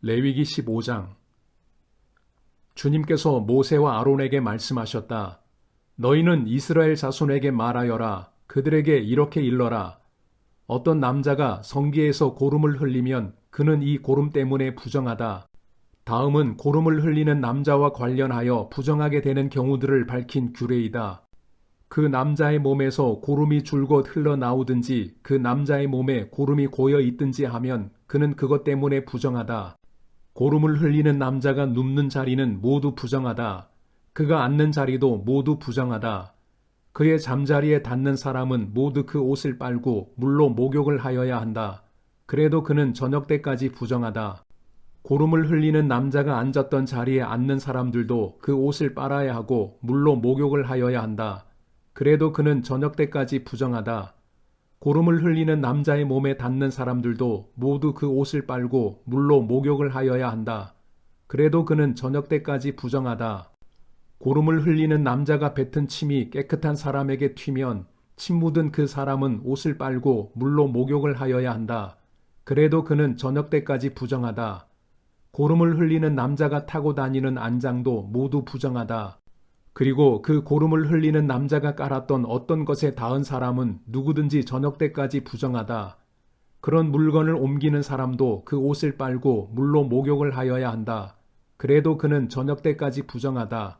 레위기 15장. 주님께서 모세와 아론에게 말씀하셨다. 너희는 이스라엘 자손에게 말하여라. 그들에게 이렇게 일러라. 어떤 남자가 성기에서 고름을 흘리면 그는 이 고름 때문에 부정하다. 다음은 고름을 흘리는 남자와 관련하여 부정하게 되는 경우들을 밝힌 규례이다. 그 남자의 몸에서 고름이 줄곧 흘러나오든지 그 남자의 몸에 고름이 고여 있든지 하면 그는 그것 때문에 부정하다. 고름을 흘리는 남자가 눕는 자리는 모두 부정하다. 그가 앉는 자리도 모두 부정하다. 그의 잠자리에 닿는 사람은 모두 그 옷을 빨고 물로 목욕을 하여야 한다. 그래도 그는 저녁 때까지 부정하다. 고름을 흘리는 남자가 앉았던 자리에 앉는 사람들도 그 옷을 빨아야 하고 물로 목욕을 하여야 한다. 그래도 그는 저녁 때까지 부정하다. 고름을 흘리는 남자의 몸에 닿는 사람들도 모두 그 옷을 빨고 물로 목욕을 하여야 한다. 그래도 그는 저녁 때까지 부정하다. 고름을 흘리는 남자가 뱉은 침이 깨끗한 사람에게 튀면 침 묻은 그 사람은 옷을 빨고 물로 목욕을 하여야 한다. 그래도 그는 저녁 때까지 부정하다. 고름을 흘리는 남자가 타고 다니는 안장도 모두 부정하다. 그리고 그 고름을 흘리는 남자가 깔았던 어떤 것에 닿은 사람은 누구든지 저녁 때까지 부정하다. 그런 물건을 옮기는 사람도 그 옷을 빨고 물로 목욕을 하여야 한다. 그래도 그는 저녁 때까지 부정하다.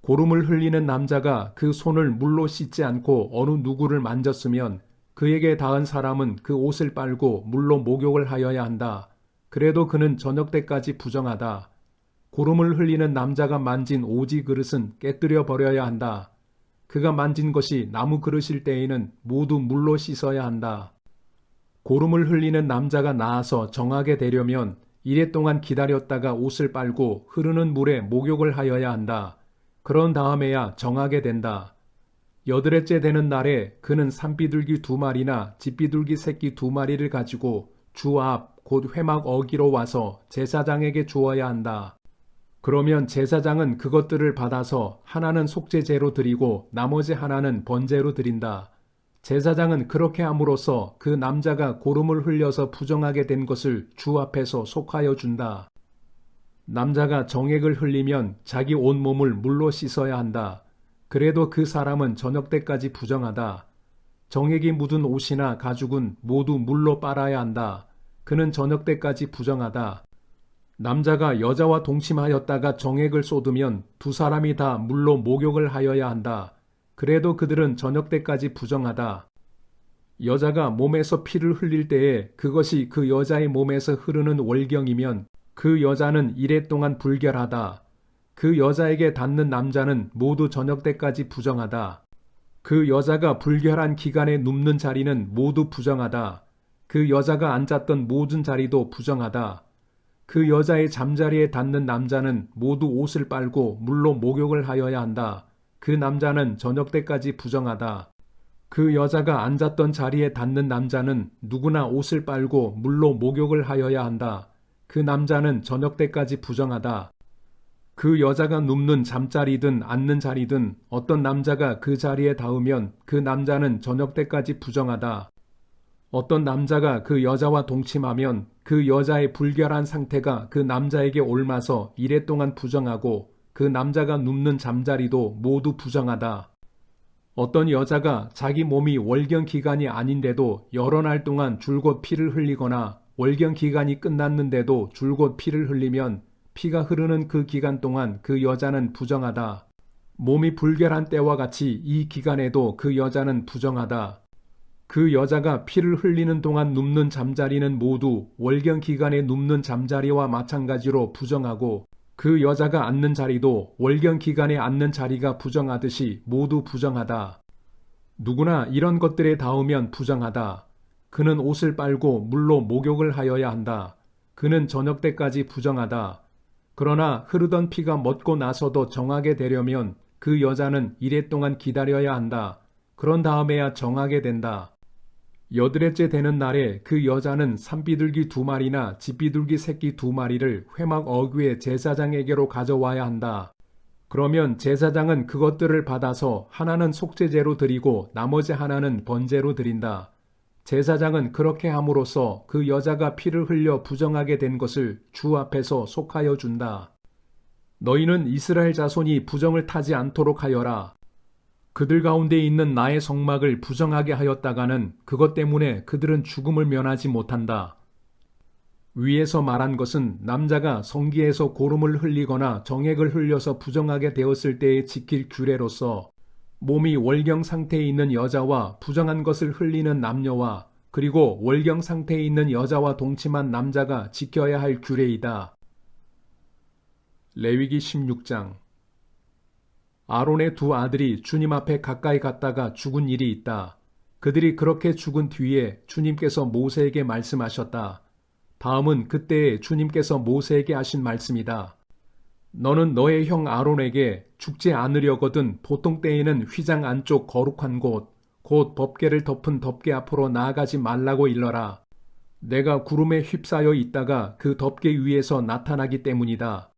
고름을 흘리는 남자가 그 손을 물로 씻지 않고 어느 누구를 만졌으면 그에게 닿은 사람은 그 옷을 빨고 물로 목욕을 하여야 한다. 그래도 그는 저녁 때까지 부정하다. 고름을 흘리는 남자가 만진 오지 그릇은 깨뜨려 버려야 한다. 그가 만진 것이 나무 그릇일 때에는 모두 물로 씻어야 한다. 고름을 흘리는 남자가 나아서 정하게 되려면 이래 동안 기다렸다가 옷을 빨고 흐르는 물에 목욕을 하여야 한다. 그런 다음에야 정하게 된다. 여드레째 되는 날에 그는 산비둘기 2마리나 집비둘기 새끼 2마리를 가지고 주 앞 곧 회막 어기로 와서 제사장에게 주어야 한다. 그러면 제사장은 그것들을 받아서 하나는 속죄제로 드리고 나머지 하나는 번제로 드린다. 제사장은 그렇게 함으로써 그 남자가 고름을 흘려서 부정하게 된 것을 주 앞에서 속하여 준다. 남자가 정액을 흘리면 자기 온몸을 물로 씻어야 한다. 그래도 그 사람은 저녁 때까지 부정하다. 정액이 묻은 옷이나 가죽은 모두 물로 빨아야 한다. 그는 저녁 때까지 부정하다. 남자가 여자와 동침하였다가 정액을 쏟으면 두 사람이 다 물로 목욕을 하여야 한다. 그래도 그들은 저녁 때까지 부정하다. 여자가 몸에서 피를 흘릴 때에 그것이 그 여자의 몸에서 흐르는 월경이면 그 여자는 이래 동안 불결하다. 그 여자에게 닿는 남자는 모두 저녁 때까지 부정하다. 그 여자가 불결한 기간에 눕는 자리는 모두 부정하다. 그 여자가 앉았던 모든 자리도 부정하다. 그 여자의 잠자리에 닿는 남자는 모두 옷을 빨고 물로 목욕을 하여야 한다. 그 남자는 저녁 때까지 부정하다. 그 여자가 앉았던 자리에 닿는 남자는 누구나 옷을 빨고 물로 목욕을 하여야 한다. 그 남자는 저녁 때까지 부정하다. 그 여자가 눕는 잠자리든 앉는 자리든 어떤 남자가 그 자리에 닿으면 그 남자는 저녁 때까지 부정하다. 어떤 남자가 그 여자와 동침하면 그 여자의 불결한 상태가 그 남자에게 옮아서 이래 동안 부정하고 그 남자가 눕는 잠자리도 모두 부정하다. 어떤 여자가 자기 몸이 월경 기간이 아닌데도 여러 날 동안 줄곧 피를 흘리거나 월경 기간이 끝났는데도 줄곧 피를 흘리면 피가 흐르는 그 기간 동안 그 여자는 부정하다. 몸이 불결한 때와 같이 이 기간에도 그 여자는 부정하다. 그 여자가 피를 흘리는 동안 눕는 잠자리는 모두 월경 기간에 눕는 잠자리와 마찬가지로 부정하고 그 여자가 앉는 자리도 월경 기간에 앉는 자리가 부정하듯이 모두 부정하다. 누구나 이런 것들에 닿으면 부정하다. 그는 옷을 빨고 물로 목욕을 하여야 한다. 그는 저녁 때까지 부정하다. 그러나 흐르던 피가 멎고 나서도 정하게 되려면 그 여자는 이래 동안 기다려야 한다. 그런 다음에야 정하게 된다. 여드레째 되는 날에 그 여자는 산비둘기 2마리나 집비둘기 새끼 2마리를 회막 어귀의 제사장에게로 가져와야 한다. 그러면 제사장은 그것들을 받아서 하나는 속죄제로 드리고 나머지 하나는 번제로 드린다. 제사장은 그렇게 함으로써 그 여자가 피를 흘려 부정하게 된 것을 주 앞에서 속하여 준다. 너희는 이스라엘 자손이 부정을 타지 않도록 하여라. 그들 가운데 있는 나의 성막을 부정하게 하였다가는 그것 때문에 그들은 죽음을 면하지 못한다. 위에서 말한 것은 남자가 성기에서 고름을 흘리거나 정액을 흘려서 부정하게 되었을 때에 지킬 규례로서 몸이 월경 상태에 있는 여자와 부정한 것을 흘리는 남녀와 그리고 월경 상태에 있는 여자와 동침한 남자가 지켜야 할 규례이다. 레위기 16장. 아론의 두 아들이 주님 앞에 가까이 갔다가 죽은 일이 있다. 그들이 그렇게 죽은 뒤에 주님께서 모세에게 말씀하셨다. 다음은 그때에 주님께서 모세에게 하신 말씀이다. 너는 너의 형 아론에게 죽지 않으려거든 보통 때에는 휘장 안쪽 거룩한 곳, 곧 법궤를 덮은 덮개 앞으로 나아가지 말라고 일러라. 내가 구름에 휩싸여 있다가 그 덮개 위에서 나타나기 때문이다.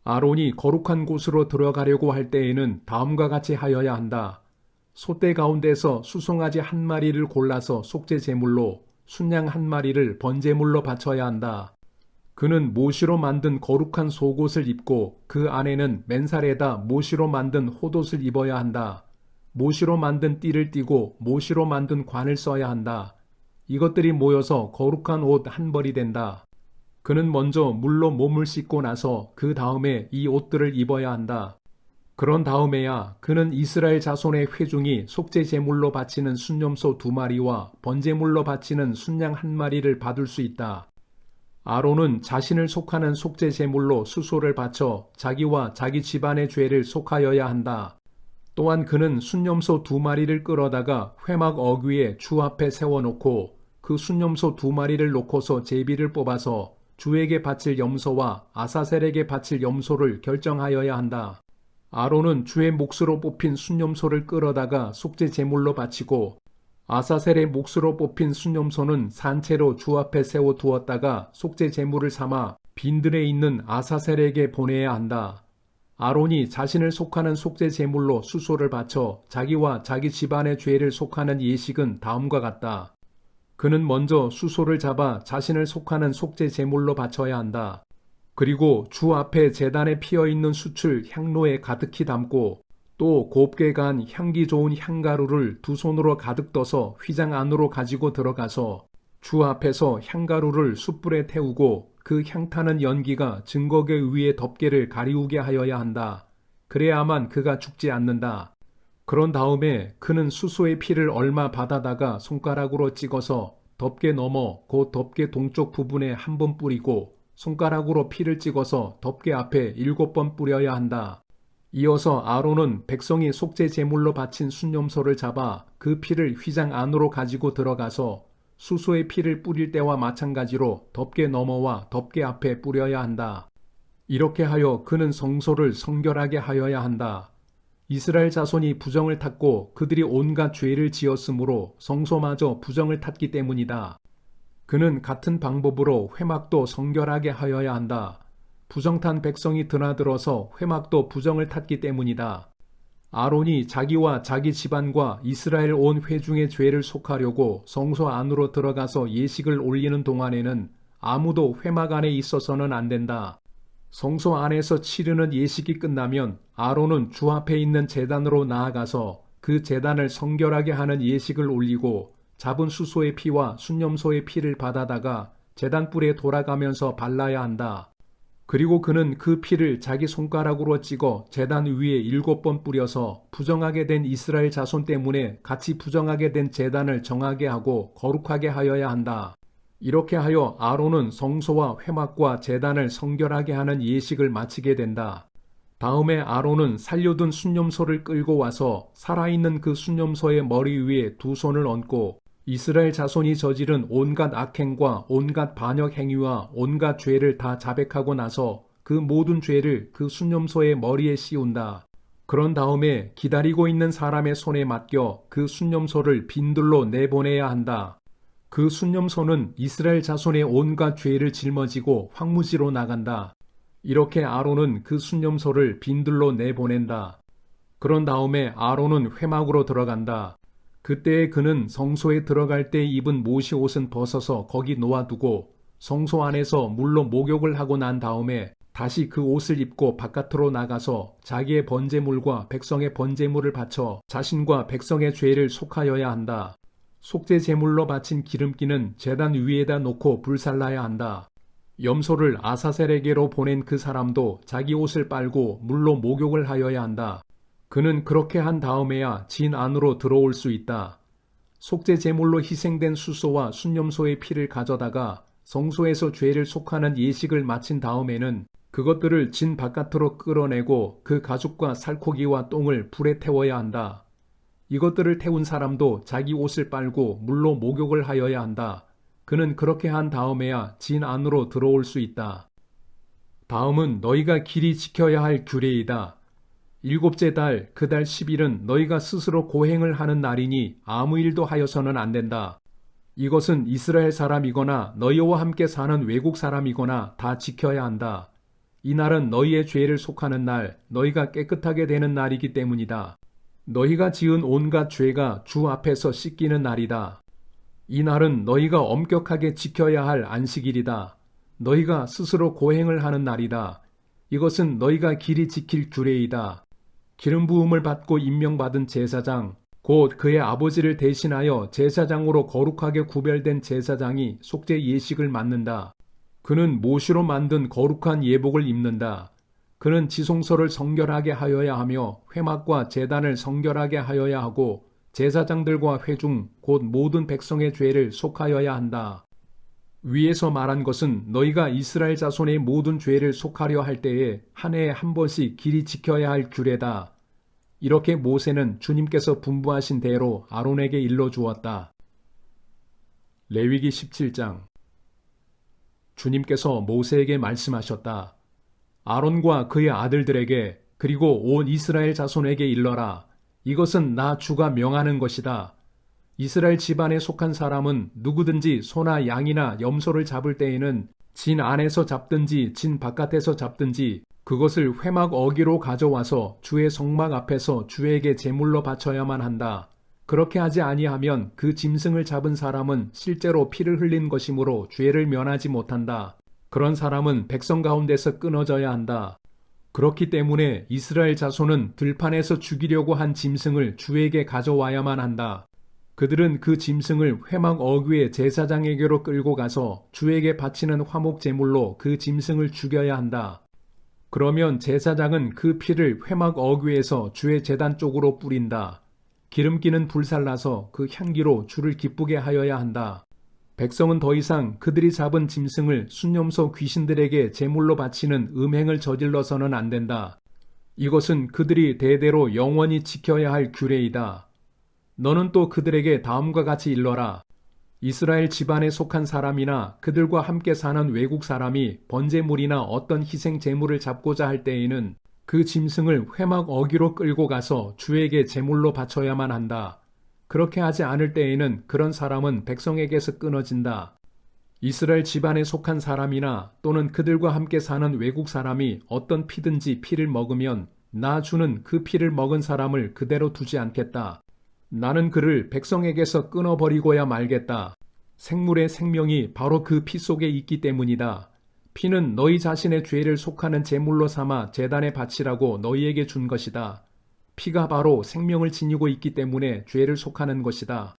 아론이 거룩한 곳으로 들어가려고 할 때에는 다음과 같이 하여야 한다. 소떼 가운데서 수송아지 한 마리를 골라서 속죄 제물로, 순양 한 마리를 번제물로 바쳐야 한다. 그는 모시로 만든 거룩한 속옷을 입고 그 안에는 맨살에다 모시로 만든 호옷을 입어야 한다. 모시로 만든 띠를 띠고 모시로 만든 관을 써야 한다. 이것들이 모여서 거룩한 옷 한 벌이 된다. 그는 먼저 물로 몸을 씻고 나서 그 다음에 이 옷들을 입어야 한다. 그런 다음에야 그는 이스라엘 자손의 회중이 속죄 제물로 바치는 순염소 2마리와 번제물로 바치는 순양 1마리를 받을 수 있다. 아론은 자신을 속하는 속죄 제물로 수소를 바쳐 자기와 자기 집안의 죄를 속하여야 한다. 또한 그는 순염소 2마리를 끌어다가 회막 어귀에 주 앞에 세워놓고 그 순염소 2마리를 놓고서 제비를 뽑아서 주에게 바칠 염소와 아사셀에게 바칠 염소를 결정하여야 한다. 아론은 주의 몫으로 뽑힌 순염소를 끌어다가 속죄 제물로 바치고 아사셀의 몫으로 뽑힌 순염소는 산채로 주 앞에 세워 두었다가 속죄 제물을 삼아 빈들에 있는 아사셀에게 보내야 한다. 아론이 자신을 속하는 속죄 제물로 수소를 바쳐 자기와 자기 집안의 죄를 속하는 예식은 다음과 같다. 그는 먼저 수소를 잡아 자신을 속하는 속죄 제물로 바쳐야 한다. 그리고 주 앞에 제단에 피어있는 숯을 향로에 가득히 담고 또 곱게 간 향기 좋은 향가루를 두 손으로 가득 떠서 휘장 안으로 가지고 들어가서 주 앞에서 향가루를 숯불에 태우고 그 향타는 연기가 증거궤 위에 덮개를 가리우게 하여야 한다. 그래야만 그가 죽지 않는다. 그런 다음에 그는 수소의 피를 얼마 받아다가 손가락으로 찍어서 덮개 너머 곧 덮개 동쪽 부분에 한 번 뿌리고 손가락으로 피를 찍어서 덮개 앞에 7번 뿌려야 한다. 이어서 아론은 백성이 속죄 제물로 바친 순염소를 잡아 그 피를 휘장 안으로 가지고 들어가서 수소의 피를 뿌릴 때와 마찬가지로 덮개 너머와 덮개 앞에 뿌려야 한다. 이렇게 하여 그는 성소를 성결하게 하여야 한다. 이스라엘 자손이 부정을 탔고 그들이 온갖 죄를 지었으므로 성소마저 부정을 탔기 때문이다. 그는 같은 방법으로 회막도 성결하게 하여야 한다. 부정탄 백성이 드나들어서 회막도 부정을 탔기 때문이다. 아론이 자기와 자기 집안과 이스라엘 온 회중의 죄를 속하려고 성소 안으로 들어가서 예식을 올리는 동안에는 아무도 회막 안에 있어서는 안 된다. 성소 안에서 치르는 예식이 끝나면 아론은 주 앞에 있는 제단으로 나아가서 그 제단을 성결하게 하는 예식을 올리고 잡은 수소의 피와 순염소의 피를 받아다가 제단불에 돌아가면서 발라야 한다. 그리고 그는 그 피를 자기 손가락으로 찍어 제단 위에 7번 뿌려서 부정하게 된 이스라엘 자손 때문에 같이 부정하게 된 제단을 정하게 하고 거룩하게 하여야 한다. 이렇게 하여 아론은 성소와 회막과 제단을 성결하게 하는 예식을 마치게 된다. 다음에 아론은 살려둔 순염소를 끌고 와서 살아있는 그 순염소의 머리 위에 두 손을 얹고 이스라엘 자손이 저지른 온갖 악행과 온갖 반역 행위와 온갖 죄를 다 자백하고 나서 그 모든 죄를 그 순염소의 머리에 씌운다. 그런 다음에 기다리고 있는 사람의 손에 맡겨 그 순염소를 빈들로 내보내야 한다. 그 순염소는 이스라엘 자손의 온갖 죄를 짊어지고 황무지로 나간다. 이렇게 아론은 그 순염소를 빈들로 내보낸다. 그런 다음에 아론은 회막으로 들어간다. 그때에 그는 성소에 들어갈 때 입은 모시 옷은 벗어서 거기 놓아두고 성소 안에서 물로 목욕을 하고 난 다음에 다시 그 옷을 입고 바깥으로 나가서 자기의 번제물과 백성의 번제물을 바쳐 자신과 백성의 죄를 속하여야 한다. 속죄 제물로 바친 기름기는 제단 위에다 놓고 불살라야 한다. 염소를 아사셀에게로 보낸 그 사람도 자기 옷을 빨고 물로 목욕을 하여야 한다. 그는 그렇게 한 다음에야 진 안으로 들어올 수 있다. 속죄 제물로 희생된 수소와 순염소의 피를 가져다가 성소에서 죄를 속하는 예식을 마친 다음에는 그것들을 진 바깥으로 끌어내고 그 가죽과 살코기와 똥을 불에 태워야 한다. 이것들을 태운 사람도 자기 옷을 빨고 물로 목욕을 하여야 한다. 그는 그렇게 한 다음에야 진 안으로 들어올 수 있다. 다음은 너희가 길이 지켜야 할 규례이다. 일곱째 달 그 달 10일은 너희가 스스로 고행을 하는 날이니 아무 일도 하여서는 안 된다. 이것은 이스라엘 사람이거나 너희와 함께 사는 외국 사람이거나 다 지켜야 한다. 이 날은 너희의 죄를 속하는 날, 너희가 깨끗하게 되는 날이기 때문이다. 너희가 지은 온갖 죄가 주 앞에서 씻기는 날이다. 이 날은 너희가 엄격하게 지켜야 할 안식일이다. 너희가 스스로 고행을 하는 날이다. 이것은 너희가 길이 지킬 규례이다. 기름 부음을 받고 임명받은 제사장, 곧 그의 아버지를 대신하여 제사장으로 거룩하게 구별된 제사장이 속죄 예식을 맡는다. 그는 모시로 만든 거룩한 예복을 입는다. 그는 지성소를 성결하게 하여야 하며 회막과 제단을 성결하게 하여야 하고 제사장들과 회중 곧 모든 백성의 죄를 속하여야 한다. 위에서 말한 것은 너희가 이스라엘 자손의 모든 죄를 속하려 할 때에 한 해에 한 번씩 길이 지켜야 할 규례다. 이렇게 모세는 주님께서 분부하신 대로 아론에게 일러주었다. 레위기 17장. 주님께서 모세에게 말씀하셨다. 아론과 그의 아들들에게 그리고 온 이스라엘 자손에게 일러라. 이것은 나 주가 명하는 것이다. 이스라엘 집안에 속한 사람은 누구든지 소나 양이나 염소를 잡을 때에는 진 안에서 잡든지 진 바깥에서 잡든지 그것을 회막 어기로 가져와서 주의 성막 앞에서 주에게 제물로 바쳐야만 한다. 그렇게 하지 아니하면 그 짐승을 잡은 사람은 실제로 피를 흘린 것이므로 죄를 면하지 못한다. 그런 사람은 백성 가운데서 끊어져야 한다. 그렇기 때문에 이스라엘 자손은 들판에서 죽이려고 한 짐승을 주에게 가져와야만 한다. 그들은 그 짐승을 회막 어귀의 제사장에게로 끌고 가서 주에게 바치는 화목 제물로 그 짐승을 죽여야 한다. 그러면 제사장은 그 피를 회막 어귀에서 주의 제단 쪽으로 뿌린다. 기름기는 불살라서 그 향기로 주를 기쁘게 하여야 한다. 백성은 더 이상 그들이 잡은 짐승을 순염소 귀신들에게 제물로 바치는 음행을 저질러서는 안 된다. 이것은 그들이 대대로 영원히 지켜야 할 규례이다. 너는 또 그들에게 다음과 같이 일러라. 이스라엘 집안에 속한 사람이나 그들과 함께 사는 외국 사람이 번제물이나 어떤 희생 제물을 잡고자 할 때에는 그 짐승을 회막 어기로 끌고 가서 주에게 제물로 바쳐야만 한다. 그렇게 하지 않을 때에는 그런 사람은 백성에게서 끊어진다. 이스라엘 집안에 속한 사람이나 또는 그들과 함께 사는 외국 사람이 어떤 피든지 피를 먹으면 나 주는 그 피를 먹은 사람을 그대로 두지 않겠다. 나는 그를 백성에게서 끊어버리고야 말겠다. 생물의 생명이 바로 그 피 속에 있기 때문이다. 피는 너희 자신의 죄를 속하는 제물로 삼아 제단에 바치라고 너희에게 준 것이다. 피가 바로 생명을 지니고 있기 때문에 죄를 속하는 것이다.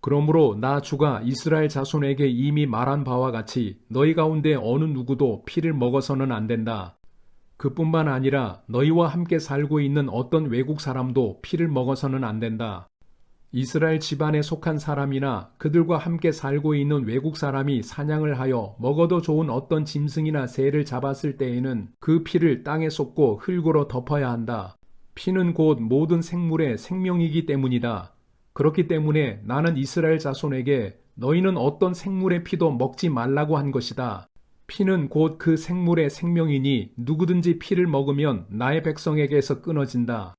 그러므로 나 주가 이스라엘 자손에게 이미 말한 바와 같이 너희 가운데 어느 누구도 피를 먹어서는 안 된다. 그뿐만 아니라 너희와 함께 살고 있는 어떤 외국 사람도 피를 먹어서는 안 된다. 이스라엘 집안에 속한 사람이나 그들과 함께 살고 있는 외국 사람이 사냥을 하여 먹어도 좋은 어떤 짐승이나 새를 잡았을 때에는 그 피를 땅에 쏟고 흙으로 덮어야 한다. 피는 곧 모든 생물의 생명이기 때문이다. 그렇기 때문에 나는 이스라엘 자손에게 너희는 어떤 생물의 피도 먹지 말라고 한 것이다. 피는 곧 그 생물의 생명이니 누구든지 피를 먹으면 나의 백성에게서 끊어진다.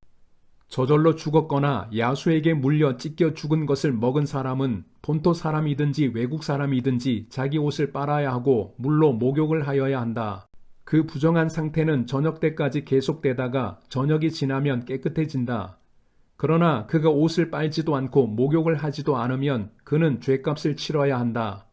저절로 죽었거나 야수에게 물려 찢겨 죽은 것을 먹은 사람은 본토 사람이든지 외국 사람이든지 자기 옷을 빨아야 하고 물로 목욕을 하여야 한다. 그 부정한 상태는 저녁 때까지 계속되다가 저녁이 지나면 깨끗해진다. 그러나 그가 옷을 빨지도 않고 목욕을 하지도 않으면 그는 죗값을 치러야 한다.